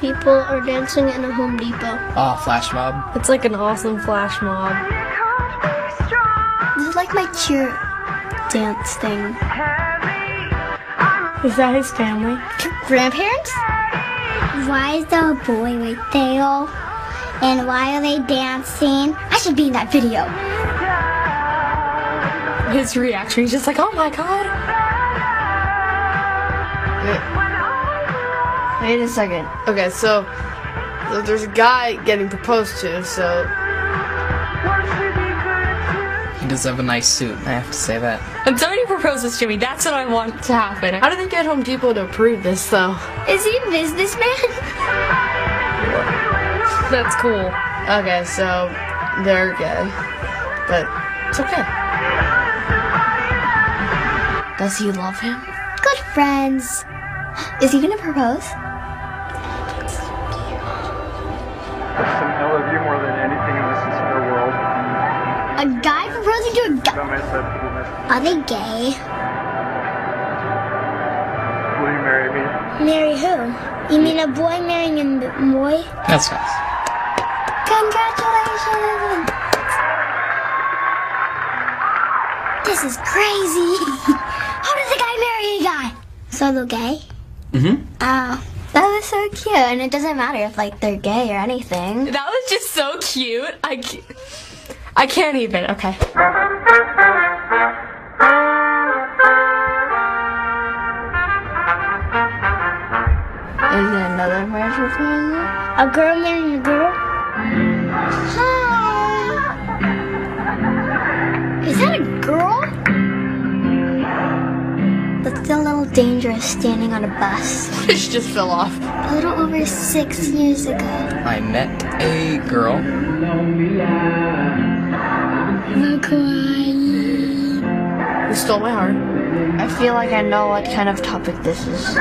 people are dancing in a Home Depot. Oh, flash mob. It's like an awesome flash mob. This is like my cheer dance thing. Is that his family? Grandparents? Why is there a boy right there? And why are they dancing? I should be in that video. His reaction, he's just like, oh my god. Wait a second. Okay, so there's a guy getting proposed to, so... He does have a nice suit, I have to say that. When somebody proposes to me, that's what I want to happen. How did they get Home Depot to approve this, though? Is he a businessman? That's cool. Okay, so they're gay, but it's okay. Does he love him? Good friends. Is he gonna propose? I love you more than anything in this entire world. A guy proposing to a guy? Are they gay? Will you marry me? Marry who? You mean a boy marrying a boy? That's nice. Congratulations! This is crazy. How does a guy marry a guy? So they're gay? Mm-hmm. Oh, that was so cute. And it doesn't matter if like they're gay or anything. That was just so cute. I can't even. Okay. Is it another marriage proposal? A girl marrying a girl? Hi. Is that a girl? That's a little dangerous standing on a bus. Fish just fell off. A little over 6 years ago. I met a girl. I'm crying. You stole my heart. I feel like I know what kind of topic this is.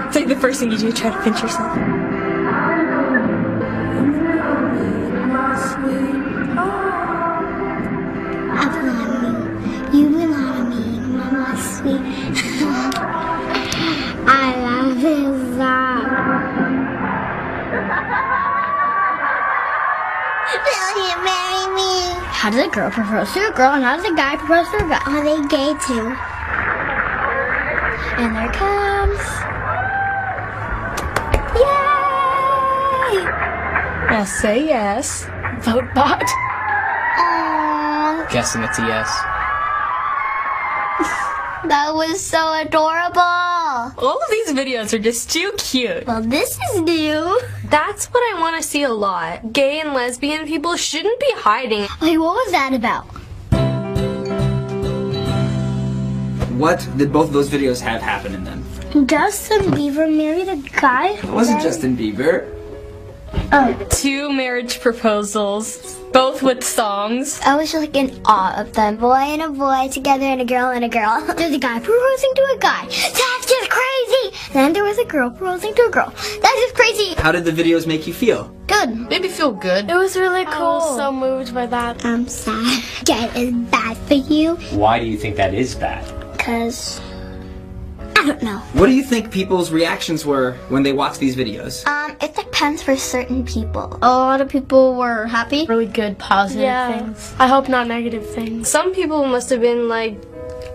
It's like the first thing you do, try to pinch yourself. I belong to you. You belong to me, Mama sweet. I love this song. Will you marry me? How does a girl propose to a girl and how does a guy propose to a guy? Are they gay too? And there it comes. Yay! Now say yes. Vote bot. Aww, Guessing it's a yes. that was so adorable. All of these videos are just too cute. Well, this is new. That's what I want to see a lot. Gay and lesbian people shouldn't be hiding. Wait, what was that about? What did both of those videos have happen in them? Justin Bieber married a guy? It wasn't Justin Bieber. Oh. 2 marriage proposals, both with songs. I was just like in awe of them. Boy and a boy together and a girl and a girl. There's a guy proposing to a guy. That's just crazy. Then there was a girl proposing to a girl. That's just crazy. How did the videos make you feel? Good. Made me feel good. It was really cool. I was so moved by that. I'm sad. Gay is bad for you. Why do you think that is bad? Because I don't know. What do you think people's reactions were when they watched these videos? It depends for certain people. A lot of people were happy. Really good, positive things. I hope not negative things. Some people must have been like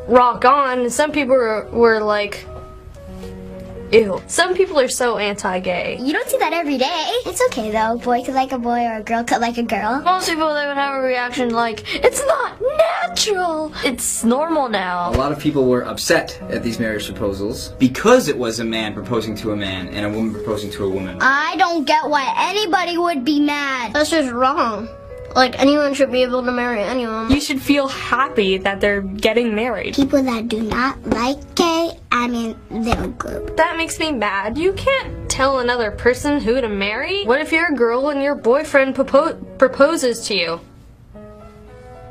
rock on, and some people were like, ew. Some people are so anti-gay. You don't see that every day. It's okay though. A boy could like a boy or a girl could like a girl. Most people, they would have a reaction like, it's not natural. It's normal A now. lot of people were upset at these marriage proposals because it was a man proposing to a man and a woman proposing to a woman. I don't get why anybody would be mad. That's just wrong. Like, anyone should be able to marry anyone. You should feel happy that they're getting married. People that do not like gay, I'm in their group. That makes me mad. You can't tell another person who to marry. What if you're a girl and your boyfriend proposes to you?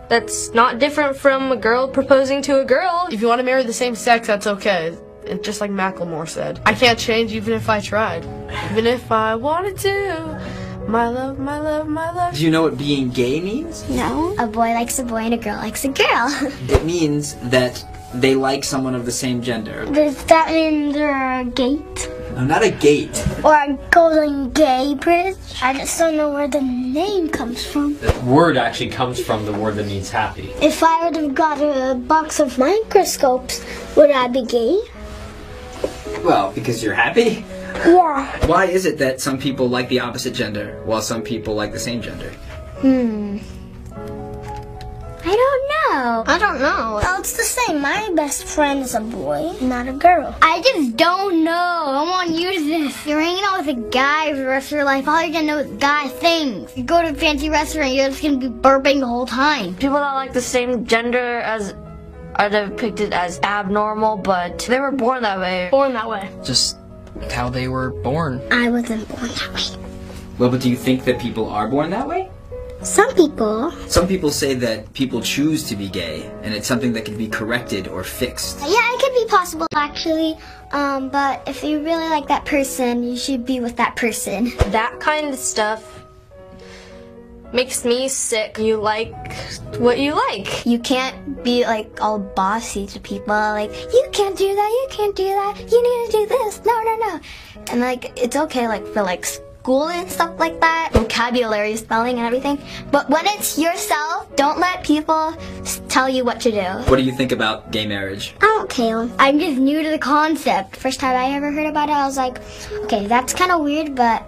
That's not different from a girl proposing to a girl. If you want to marry the same sex, that's okay. And just like Macklemore said, I can't change even if I tried. Even if I wanted to. My love, my love, my love. Do you know what being gay means? No. A boy likes a boy and a girl likes a girl. It means that they like someone of the same gender. Does that mean they're gay? No, not a gate. Or a Golden Gay Bridge. I just don't know where the name comes from. The word actually comes from the word that means happy. If I would have got a box of microscopes, would I be gay? Well, because you're happy? Yeah. Why is it that some people like the opposite gender while some people like the same gender? I don't know. I don't know. Well, it's the same. My best friend is a boy, not a girl. I just don't know. I want to use this. You're hanging out with a guy for the rest of your life. All you're going to know is guy things. You go to a fancy restaurant, you're just going to be burping the whole time. People that like the same gender as are depicted as abnormal, but they were born that way. Born that way. Just how they were born. I wasn't born that way. Well, but do you think that people are born that way? Some people. Some people say that people choose to be gay, and it's something that can be corrected or fixed. Yeah, it could be possible, actually. But if you really like that person, you should be with that person. That kind of stuff makes me sick. You like what you like. You can't be like all bossy to people, like, you can't do that, you can't do that, you need to do this, no. And like, it's okay like for like school and stuff like that, vocabulary, spelling and everything. But when it's yourself, don't let people tell you what to do. What do you think about gay marriage? I don't care. I'm just new to the concept. First time I ever heard about it, I was like, okay, that's kind of weird, but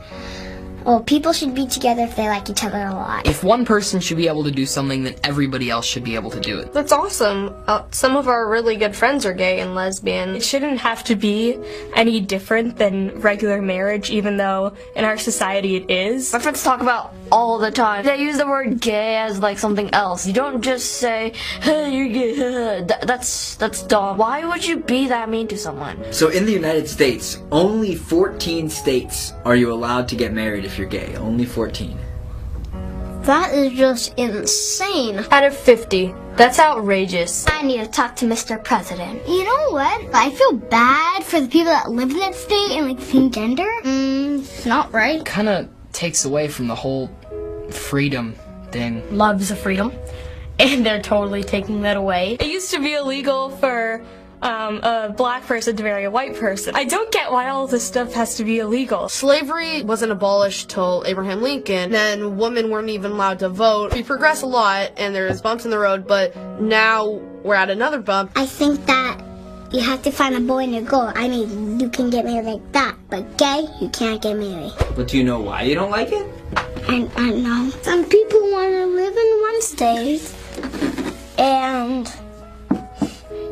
well, people should be together if they like each other a lot. If one person should be able to do something, then everybody else should be able to do it. That's awesome. Some of our really good friends are gay and lesbian. It shouldn't have to be any different than regular marriage, even though in our society it is. My friends talk about all the time. They use the word gay as like something else. You don't just say, hey, you're gay. That's dumb. Why would you be that mean to someone? So in the United States, only 14 states are you allowed to get married if you're gay. Only 14. That is just insane. Out of 50. That's outrageous. I need to talk to Mr. President. You know what? I feel bad for the people that live in that state and like the same gender. It's not right. Kind of takes away from the whole freedom thing. Loves of freedom, and they're totally taking that away. It used to be illegal for a black person to marry a white person. I don't get why all this stuff has to be illegal. Slavery wasn't abolished till Abraham Lincoln, and women weren't even allowed to vote. We progress a lot, and there's bumps in the road, but now we're at another bump. I think that you have to find a boy and a girl. I mean, you can get married like that, but gay, you can't get married. But do you know why you don't like it? I know. Some people want to live in one state, and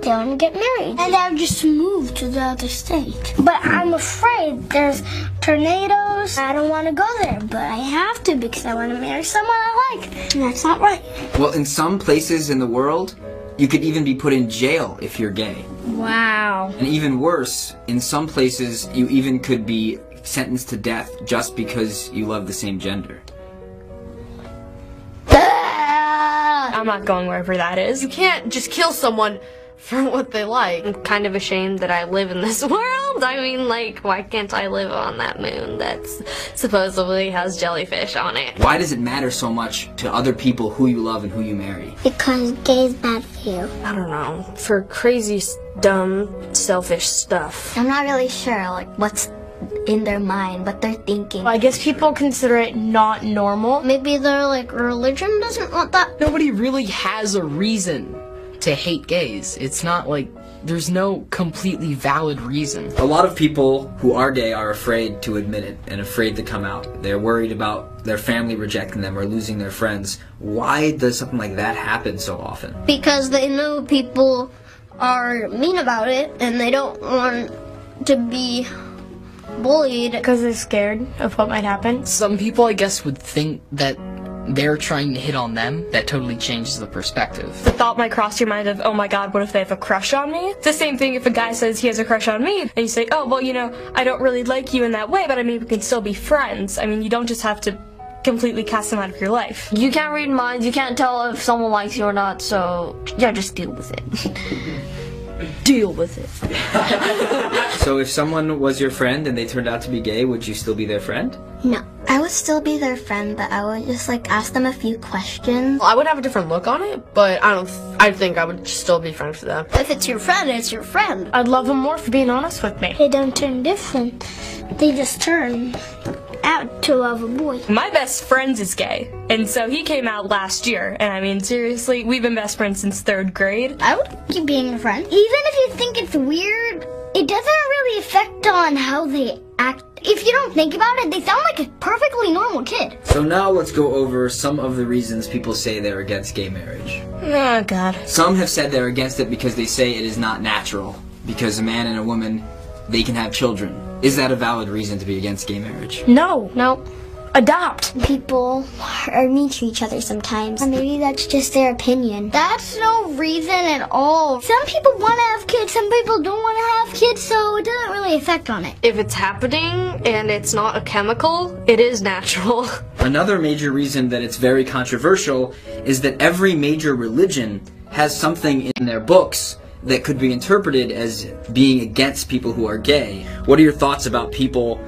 they want to get married, and they'll just move to the other state. But I'm afraid there's tornadoes. I don't want to go there, but I have to because I want to marry someone I like, and that's not right. Well, in some places in the world, you could even be put in jail if you're gay. Wow. And even worse, in some places, you even could be sentenced to death just because you love the same gender. I'm not going wherever that is. You can't just kill someone for what they like. I'm kind of ashamed that I live in this world. I mean, like, why can't I live on that moon that's supposedly has jellyfish on it? Why does it matter so much to other people who you love and who you marry? Because gay is bad for you. I don't know. For crazy, dumb, selfish stuff. I'm not really sure, like, what's in their mind, what they're thinking. I guess people consider it not normal. Maybe their, like, religion doesn't want that. Nobody really has a reason to hate gays. It's not like there's no completely valid reason. A lot of people who are gay are afraid to admit it and afraid to come out. They're worried about their family rejecting them or losing their friends. Why does something like that happen so often? Because they know people are mean about it and they don't want to be bullied. Because they're scared of what might happen. Some people, I guess, would think that they're trying to hit on them. That totally changes the perspective. The thought might cross your mind of, oh my god, what if they have a crush on me? It's the same thing if a guy says he has a crush on me, and you say, oh, well, you know, I don't really like you in that way, but I mean, we can still be friends. I mean, you don't just have to completely cast them out of your life. You can't read minds, you can't tell if someone likes you or not, so yeah, just deal with it. deal with it. So if someone was your friend and they turned out to be gay, would you still be their friend? No. I would still be their friend, but I would just like ask them a few questions. Well, I would have a different look on it, but I think I would still be friends with them. If it's your friend, it's your friend. I'd love him more for being honest with me. They don't turn different. They just turn out to love a boy. My best friend is gay, and so he came out last year, and I mean, seriously, we've been best friends since 3rd grade. I would keep being a friend. Even if you think it's weird, it doesn't really affect on how they act. If you don't think about it, they sound like a perfectly normal kid. So now let's go over some of the reasons people say they're against gay marriage. Oh, God. Some have said they're against it because they say it is not natural. Because a man and a woman, they can have children. Is that a valid reason to be against gay marriage? No. Adopt. People are mean to each other sometimes. Or maybe that's just their opinion. That's no reason at all. Some people want to have kids, some people don't want to have kids, so it doesn't really affect on it. If it's happening and it's not a chemical, it is natural. Another major reason that it's very controversial is that every major religion has something in their books that could be interpreted as being against people who are gay. What are your thoughts about people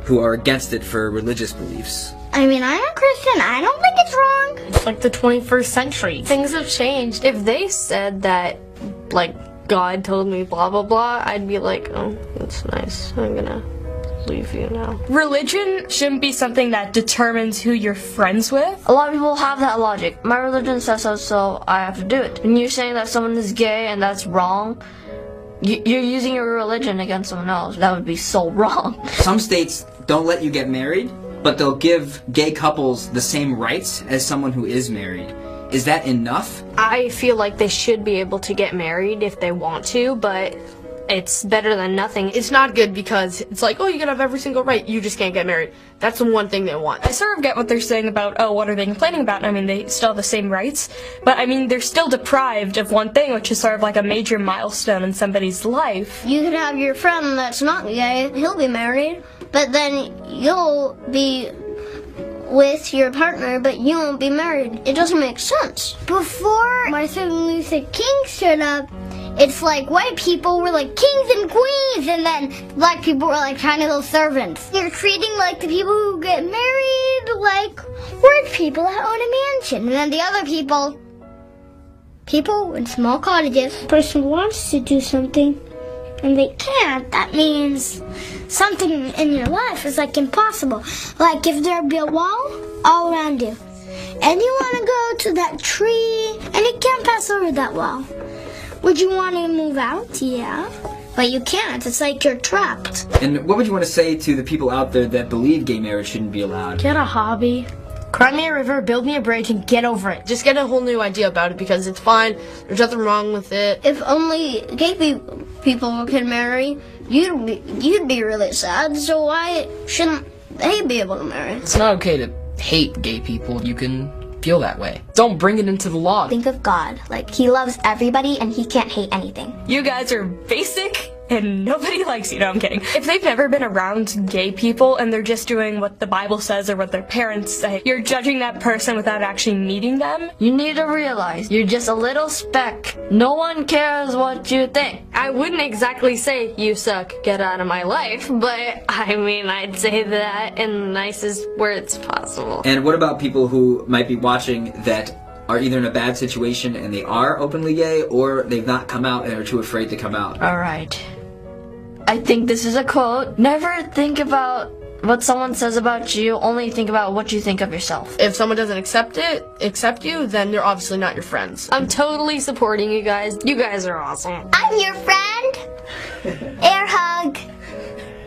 who are against it for religious beliefs? I mean, I'm a Christian. I don't think it's wrong. It's like the 21st century. Things have changed. If they said that, like, God told me blah blah blah, I'd be like, oh, that's nice. I'm gonna leave you now. Religion shouldn't be something that determines who you're friends with. A lot of people have that logic. My religion says so, so I have to do it. And you're saying that someone is gay and that's wrong, you're using your religion against someone else. That would be so wrong. Some states don't let you get married, but they'll give gay couples the same rights as someone who is married. Is that enough? I feel like they should be able to get married if they want to, but it's better than nothing. It's not good because it's like, oh, you can have every single right, you just can't get married. That's the one thing they want. I sort of get what they're saying about, oh, what are they complaining about? I mean, they still have the same rights, but I mean, they're still deprived of one thing, which is sort of like a major milestone in somebody's life. You could have your friend that's not gay, he'll be married, but then you'll be with your partner, but you won't be married. It doesn't make sense. Before Martin Luther King stood up, it's like white people were like kings and queens, and then black people were like tiny little servants. You're treating like the people who get married like rich people that own a mansion, and then the other people in small cottages. The person wants to do something and they can't. That means something in your life is like impossible. Like if there be a wall all around you, and you want to go to that tree, and you can't pass over that wall. Would you want to move out? Yeah. But you can't. It's like you're trapped. And what would you want to say to the people out there that believe gay marriage shouldn't be allowed? Get a hobby. Cry me a river, build me a bridge, and get over it. Just get a whole new idea about it because it's fine. There's nothing wrong with it. If only gay people can marry, you'd be really sad. So why shouldn't they be able to marry? It's not okay to hate gay people. You can feel that way. Don't bring it into the law. Think of God. Like, he loves everybody and he can't hate anything. You guys are basic and nobody likes you. No, I'm kidding. If they've never been around gay people and they're just doing what the Bible says or what their parents say, you're judging that person without actually meeting them. You need to realize you're just a little speck. No one cares what you think. I wouldn't exactly say, you suck, get out of my life, but I mean, I'd say that in the nicest words possible. And what about people who might be watching that are either in a bad situation and they are openly gay, or they've not come out and are too afraid to come out? Alright. I think this is a quote. Never think about what someone says about you, only think about what you think of yourself. If someone doesn't accept you, then they're obviously not your friends. I'm totally supporting you guys. You guys are awesome. I'm your friend. Air hug.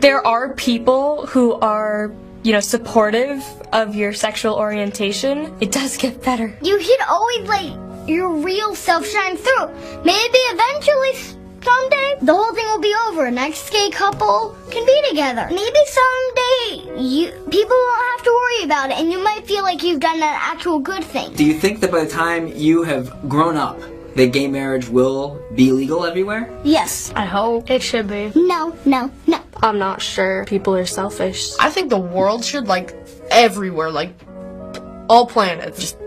There are people who are, you know, supportive of your sexual orientation. It does get better. You should always let your real self shine through. Maybe eventually, someday, the whole thing will be over. Next gay couple can be together. Maybe someday, people won't have to worry about it, and you might feel like you've done an actual good thing. Do you think that by the time you have grown up, that gay marriage will be legal everywhere? Yes. I hope. It should be. No. I'm not sure. People are selfish. I think the world should, like, everywhere, like, all planets, just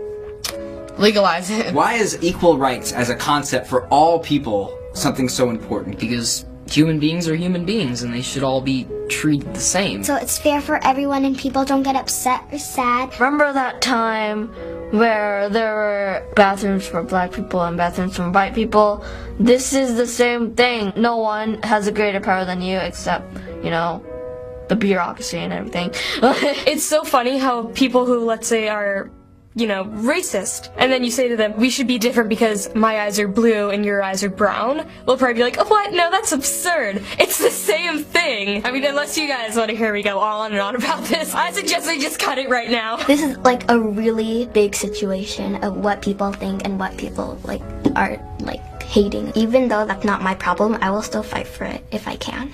legalize it. Why is equal rights as a concept for all people something so important? Because human beings are human beings and they should all be treated the same. So it's fair for everyone and people don't get upset or sad. Remember that time where there were bathrooms for black people and bathrooms for white people? This is the same thing. No one has a greater power than you except, you know, the bureaucracy and everything. It's so funny how people who, let's say, are, you know, racist, and then you say to them, we should be different because my eyes are blue and your eyes are brown, they'll probably be like, oh, what? No, that's absurd. It's the same thing. I mean, unless you guys want to hear me go on and on about this, I suggest we just cut it right now. This is like a really big situation of what people think and what people like are like hating. Even though that's not my problem, I will still fight for it if I can.